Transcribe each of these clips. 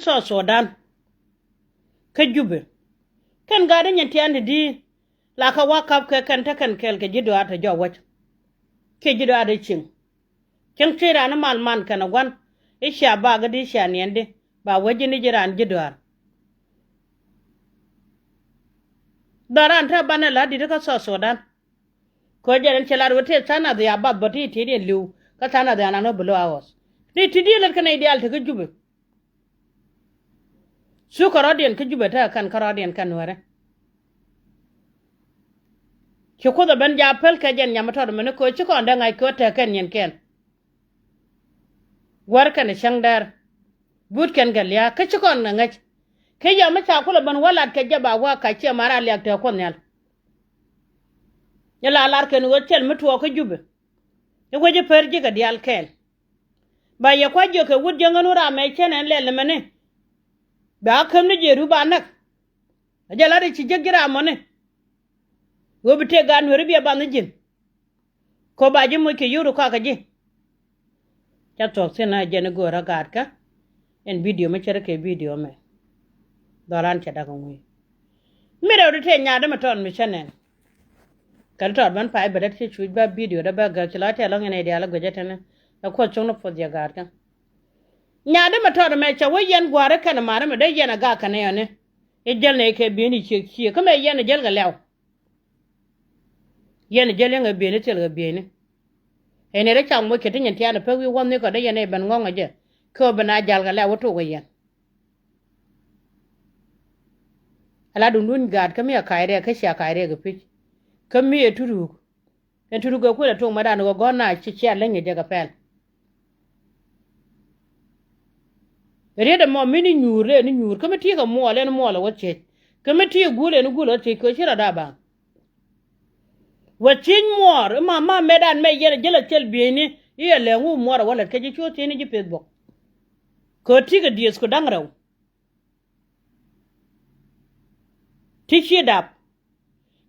so Sudan ka jube kan gadan yanti ande di la ka wakap ka kan ta kan kel ka jido ata jawach ke jido ada cin kin tira na malman kana gwan isha ba ga di sha ne ba waje ni jiran jido daran ta bana la di ka so Sudan ko jaran celar wote sana da ya bati ti de liu ka sana da na no bulo awas ni ti di lan kana ideal ta ka jube su karodian ka jube ta kan karodian kan ware ki ko da ban ja pel ka jen nyamata da mene ko ci ko nda ngai ko ta kan yen ken war kan shangdar but kan galya ka ci ko na ngai kai ya mata kula ban wala ka jaba wa ka ce mara liya ta kon yal yala alar kan wotel mutuwa ka jube e waje perji ga dial ken ba ya kwajo ka wud janganu ra mai kenan lele mene ba kam ne jeru ba nak ajala de ci jegira mone wo bite gan wori biya ba jin ko ba jin mo ke yuru ka ji ta to sena jene go ragat ka en video me chere ke video me doran cha daga ngui mere o te nya da maton mi chanen kal to ban pa ba da ci chu ba video da ba ga chala ta long ne dia la go jetane da ko chung no fo dia gar ka nya da maton me cha wo yen gware kan mare me da yen ga ka ne ne e jel ne ke bi ni ci kuma yen jel ga law yen jelen ga bene tel ga bene ene re chang mo ke tin yanti ana pe wi won ne ko da yen ban ngonga je ko bana jal ga la wato ga yen ala dun dun gad ka mi akaire ka sha akaire ga fi kan mi eturu en turu ga ko da to madan go gona ci ci alen je ga pel re da mo mini nyure ni nyur ka mi ti ga mo le mo la wace ka mi ti gule ni gule ce ko shira da ba wacin mor mama medan me yere jela tel bieni ye le ngu mor wala ke ji choti ni ji facebook ko tiga dies ko dangraw tichi dap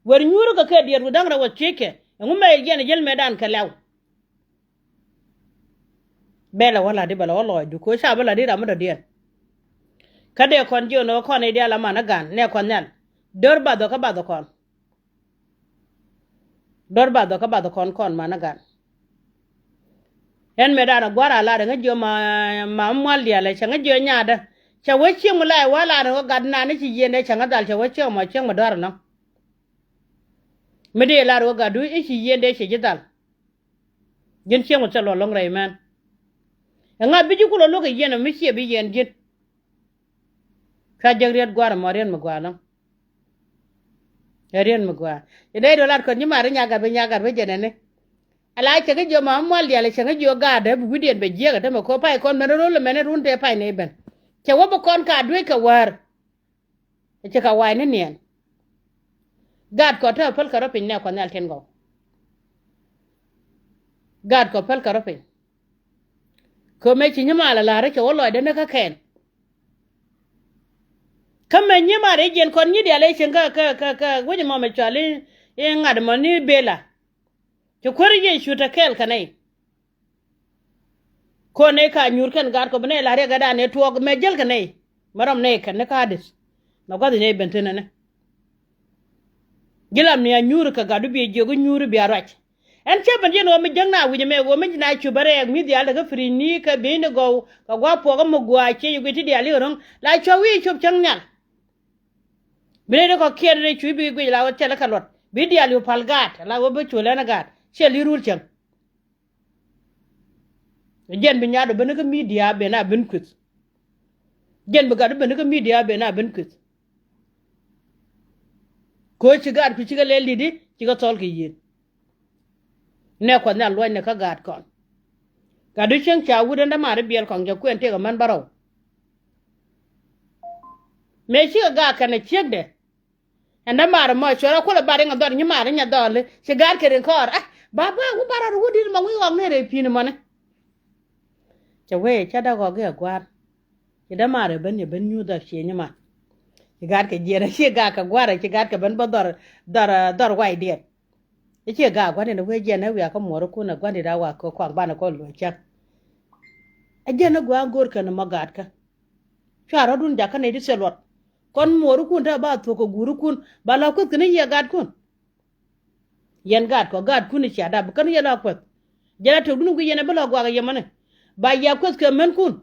wer nyuru ka ke dier ko dangraw cheke ngu me yene jel medan ka law bela wala di bala wala du ko sha bala di ramada dien kade kon jono kon e dia la managan ne kon nyal dorba do ka ba do kon dorba do ka ba do kon managan en medana gwara la da ngajo ma mwal dia la changa jo nyaada cha wachi mulai wala da gadna ni ci yene changa dal cha wachi ma chang ma dar na mede la ro gadu e ci yende ci jidal gen chemo cha lo long rai man nga biji ku lo ga yene mi ci bi yen jit ka jagriat gwara maren ma gwala Arian magwa. Ide do lar ko ni mare nyaga be jenene. Ala che ga jo ma mwal dia le che ga jo ga de bu dien be je ga de ko pai kon meno lo mene run te pai ne ben. Che wo bo kon ka dwe ka war. Che ka wai ne nien. Gad ko ta pal ka ro pin ne ko nal ten go. Gad ko pal ka ro pin. Ko me chi nyama la re che wo lo de ne ka ken. Kama nyima re jen kon nyi dia le chenga ka wodi mo me chale e ngad mo ni bela to kori jen shuta kel kanai ko ne ka nyur kan gar ko bne la re ga da ne to me jel kanai maram ne kan ne ka dis na gadi ne bentene ne gilam ne nyur ka gadu bi jego nyur bi arach en che ban jen o me jangna wuje me go me na chu bare mi dia daga fri ni ka be ne go ka gwa po ga mo gwa che yugo ti dia le ron la cho wi chup changnyal bele ko kere chu bi gwe la wacce la kalot bi dia lu palgat la wo be chule na gat che li rul chang jen bi nyaado be na media be na ben kut jen bi gadu be na media be na ben kut ko ci gat ku ci ga le lidi ci ga tol ki yin ne ko na lo ne ka gat kon gadu chang cha wuda nda mare biel kon ja ku ente ga man baraw me ci ga kana chegde anda mara mo chora ko la bare ngador ni mara nya dole ci gar keren kor ah baba u bara ru di ma wi wong ne re pin mo ne cha we cha da go ga gwar ci da mara ban ne ban nyu da ci ni ma ci gar ke jera ci ga ka gwara ci gar ka ban ba dor wai de ci ga gwa ne we je na wi ka mo ro ko na gwa ni da wa ko kwa ba na ko lo cha a je na gwa gor ka na magat ka chara dun jaka ne di selot kon moru kun ta ba to ko guru kun bala ko kene ya gad kun yen gad ko gad kun ci ada kan ya la ko jara to dun ko yene bala gwa ga yemane ba ya ko ke men kun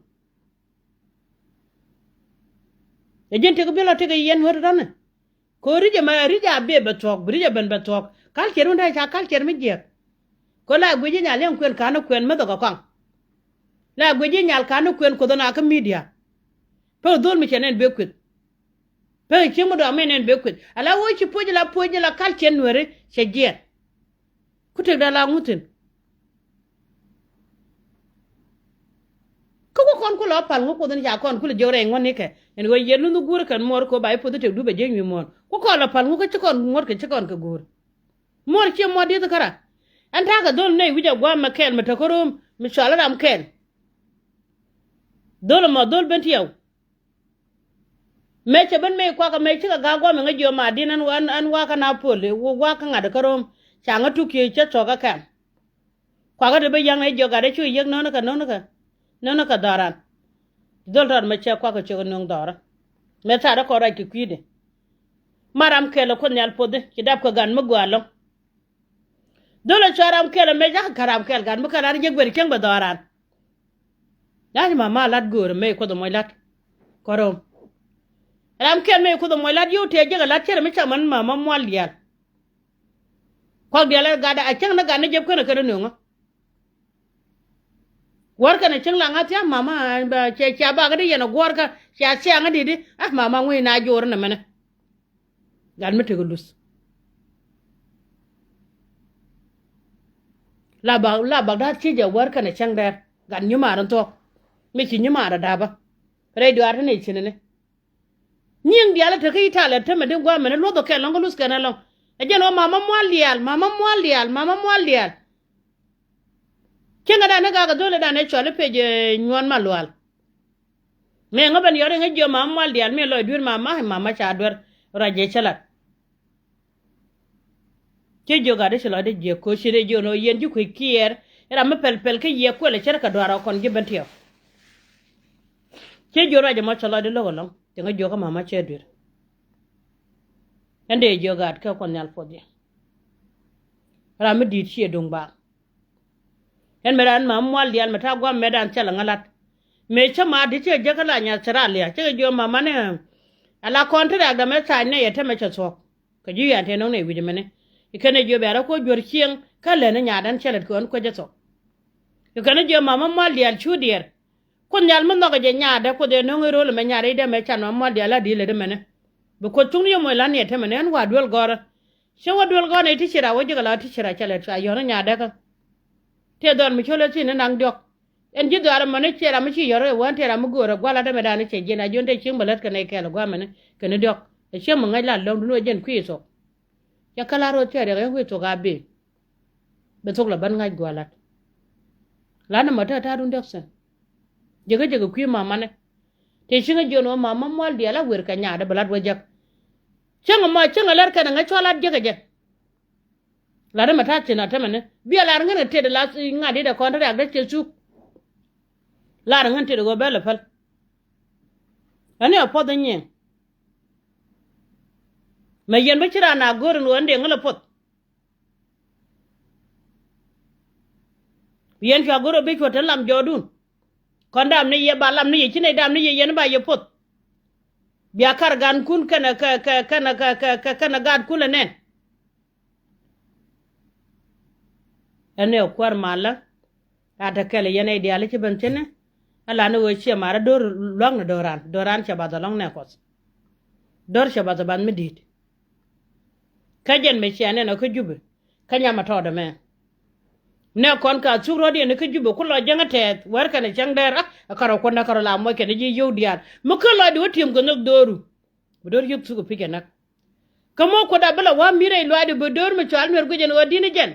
e jente ko bela te ga yen hor dan ko rije ma rija be betok rije ben betok kal keru nda cha kal ker mi je ko la gweji nya len kwen kana kwen ma daga kan la gweji nya kana kwen ko dona ka media pe dol mi chenen be kwet pe chimo do amenen be kwet ala wo chi poji la kal ken were che je ku te da la ngutin ko kon ko la pal ngo ko dona ja kon ku le jore ngon ni ke en go yelu nu gur kan mor ko bay po te du be je mi mon ko la pal ngo ko ci kon ngor ke ci kon ko gur mor ci mo de kara an ta ga dol ne wija gwa ma kel mata korom mi shala ram kel dol ma dol benti yaw me ce ban me kwa ka me ci ga gwa me ngajo ma dinan wan an wa ka na pole wo wa ka ngada korom cha nga tuki ce to ka kan kwa ga de be yang e jo ga de chu yek no ka daran dol tar me ce kwa ka ci no dara me ta da ko ra ki kwide maram kel ko nyal pode ki dab ko gan ma gwalo dole charam kel me ja karam kel gan mu karar je gwer ken badaran yani mama lat gor me ko do moy lat korom ram kel me ko do moy lat yote je lat cer me chaman mama mol yal ko gele gada a chen na gan je ko na ko no war kana chen la ngatia mama ba che cha ba ga de yana gor ka cha cha ngadi di ah mama ngui na jor na mena gan me tegulus la ba da ci je war kana chang der gan nyuma ran to me ci nyuma da daba radio ar ne ci ne nying dia la te kai ta la te me de gwa me lo do ke longo lus kana long e je no mama mwalial kenga da ne ga dole da ne chole peje nyon malwal me ngaban yore ngajo mama mwalial me lo dur mama cha dur raje chalat ke joga de shelo de je ko shire jono yen ju ko kier era me pel ke ye ko le cerka dwara kon gi bentio ke jora je ma chala de logo long te nga joga mama che dur ende joga at ka kon nyal fodi ra me dit chi dong ba en meran mam wal dial mata gwa medan chala ngalat me chama de che je kala nya charalia che jo mama ne ala kontra da me sa ne yete me che so ka ji yan te no ne wi de mene ikane jo bera ko jor chieng kale ne nyadan chelet ko ko jeto ikane jo mama mal dial chudier kun nyal mun no je nyada ko de no ngero le me nyare de me chan mama dial la di le de mene bu ko tung yo mo la ne te mene an wa dwel gor she wa dwel gor ne ti chira wo je la ti chira chelet ka yo no nyada ka te don mi chole ti ne nang dok en ji do ara mane chira mi chi yoro wan te ra mu goro gwala de me da ne che je na jonte ching balat ka ne ke la gwa mene ke ne dok e che mo ngai la lo no jen kwi so ya kala ro tere ga ngwe to ga be tok la ban ngai gwalat la na mata ta dun deksen jega kwi mama ne te shinga jono mama mwal dia la wer ka nya da balat wajak chenga lar ka nga cholat jega la na mata tina ta mane bi la ngana te de la ngadi da kontra ga te su la ngana te go bele fal ani apo da nyen me yen bachira na gorin wande ngala pot yen fa goro be ko talam jodun kon dam ne ye balam ne ye cine dam ne ye yen ba ye pot biya kar gan kun kana kana gad kula nen ene kwar mala ata kale yen ay diale ci bantene ala ne wo ci mara dor long doran ci bada long ne kos dor ci bada ban medit kajen me chane no ko jube kanya ma to de me ne kon ka churo de ne ko jube ko lo janga te war ka ne chang der akaro ko na karo la mo ke ne ji yow diar mo ko lo di wotim ko nok doru bo dor yop su ko pige nak kamo ko da bala wa mire lo adi bo dor me chal mer go jen o dine jen